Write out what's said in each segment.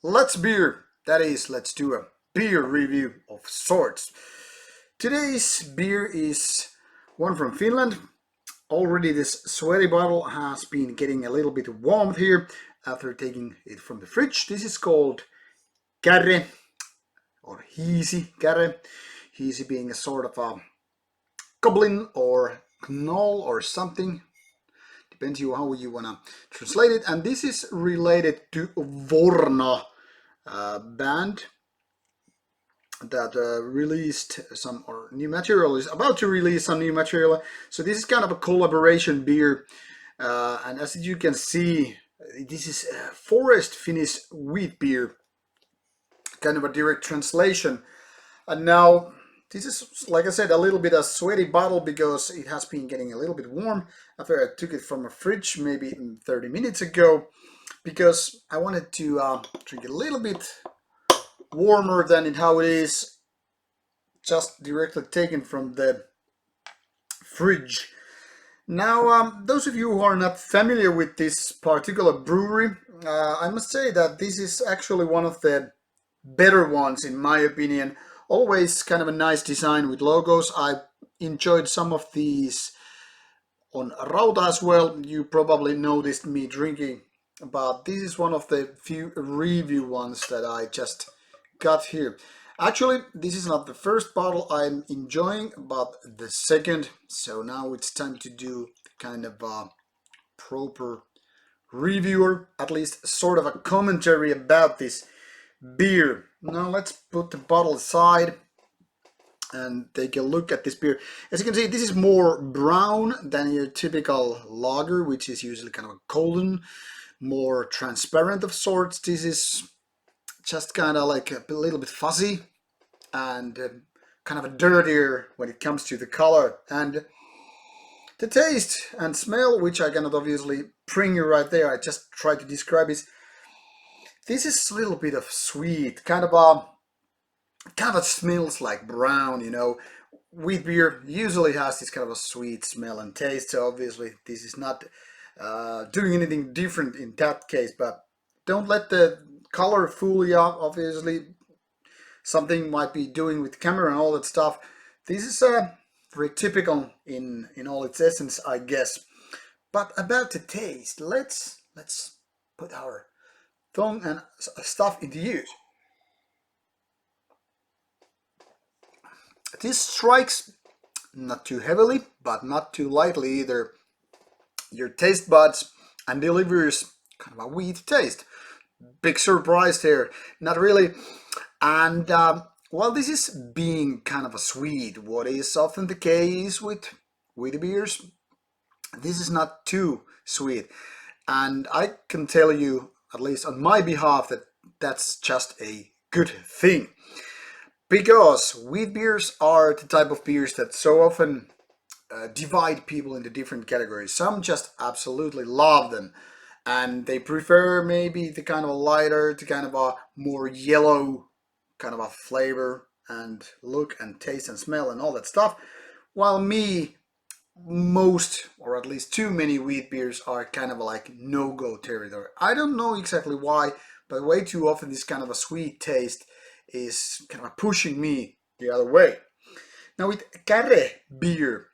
Let's beer. That is, let's do a beer review of sorts. Today's beer is one from Finland. Already this sweaty bottle has been getting a little bit warm here after taking it from the fridge. This is called Käre or Hiisi. Käre. Hiisi being a sort of a goblin or knoll or something. Depends you how you wanna translate it. And this is related to Vorna band that released some or new material, is about to release some new material. So this is kind of a collaboration beer, and as you can see, this is forest Finnish wheat beer, kind of a direct translation. And now this is, like I said, a little bit a sweaty bottle because it has been getting a little bit warm after I took it from a fridge maybe 30 minutes ago, because I wanted to drink a little bit warmer than how it is just directly taken from the fridge. Now, those of you who are not familiar with this particular brewery, I must say that this is actually one of the better ones in my opinion. Always kind of a nice design with logos. I enjoyed some of these on Rauta as well. You probably noticed me drinking, but this is one of the few review ones that I just got here. Actually, this is not the first bottle I'm enjoying, but the second. So now it's time to do kind of a proper reviewer, at least sort of a commentary about this beer. Now let's put the bottle aside and take a look at this beer. As you can see, this is more brown than your typical lager, which is usually kind of a golden, more transparent of sorts. This is just kind of like a little bit fuzzy and kind of a dirtier when it comes to the color. And the taste and smell, which I cannot obviously bring you right there, I just try to describe it. This is a little bit of sweet, kind of smells like brown, you know. Wheat beer usually has this kind of a sweet smell and taste, so obviously this is not doing anything different in that case, but don't let the color fool you. Obviously something might be doing with camera and all that stuff. This is very typical in all its essence, I guess. But about the taste, let's put our tongue and stuff into use. This strikes not too heavily, but not too lightly either your taste buds and delivers kind of a wheat taste. Big surprise there, not really. And while this is being kind of a sweet, what is often the case with wheat beers, this is not too sweet. And I can tell you, at least on my behalf, that that's just a good thing. Because wheat beers are the type of beers that so often divide people into different categories. Some just absolutely love them, and they prefer maybe the kind of a lighter, the kind of a more yellow kind of a flavor and look and taste and smell and all that stuff. While me, most or at least too many wheat beers are kind of like no-go territory. I don't know exactly why, but way too often this kind of a sweet taste is kind of pushing me the other way. Now with Käre beer,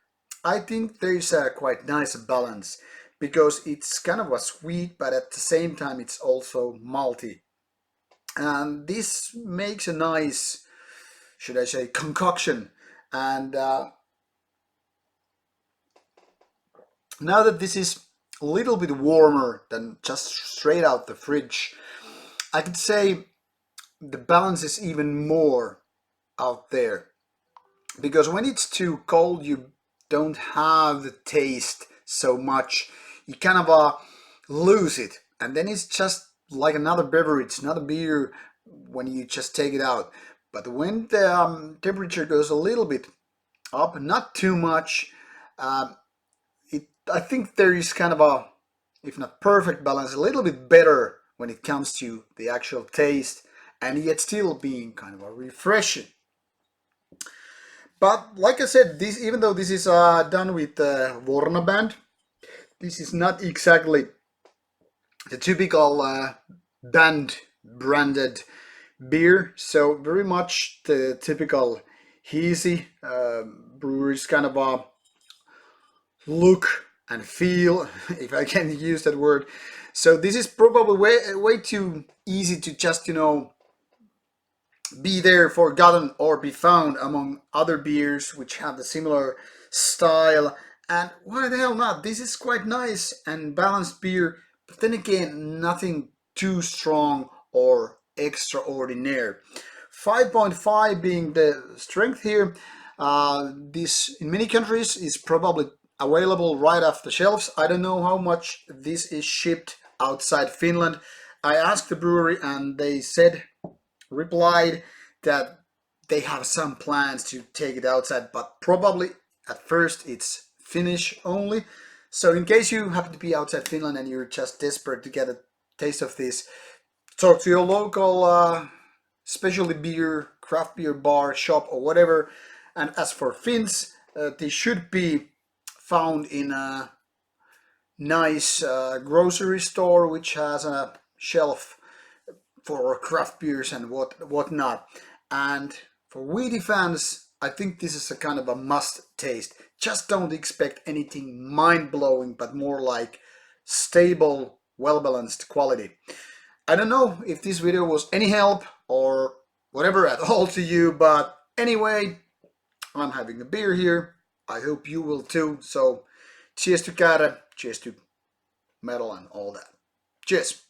I think there's a quite nice balance because it's kind of a sweet, but at the same time it's also malty. And this makes a nice, should I say, concoction. And now that this is a little bit warmer than just straight out the fridge, I could say the balance is even more out there. Because when it's too cold, you don't have the taste so much. You kind of lose it. And then it's just like another beverage, another beer when you just take it out. But when the temperature goes a little bit up, not too much, I think there is kind of a, if not perfect balance, a little bit better when it comes to the actual taste, and yet still being kind of a refreshing. But like I said, this, even though this is done with the Vorna band, this is not exactly the typical band branded beer. So very much the typical Hiisi brewery's kind of a look and feel, if I can use that word. So this is probably way too easy to just, be there forgotten or be found among other beers which have the similar style. And why the hell not? This is quite nice and balanced beer, but then again, nothing too strong or extraordinary. 5.5 being the strength here. This in many countries is probably available right off the shelves. I don't know how much this is shipped outside Finland. I asked the brewery and they replied that they have some plans to take it outside, but probably at first it's Finnish only. So in case you happen to be outside Finland and you're just desperate to get a taste of this, talk to your local specialty beer, craft beer bar, shop, or whatever. And as for Finns, they should be found in a nice grocery store which has a shelf for craft beers and whatnot. And for weedy fans, I think this is a kind of a must taste. Just don't expect anything mind blowing, but more like stable, well balanced quality. I don't know if this video was any help or whatever at all to you, but anyway, I'm having a beer here. I hope you will too. So cheers to Käre, cheers to metal and all that. Cheers.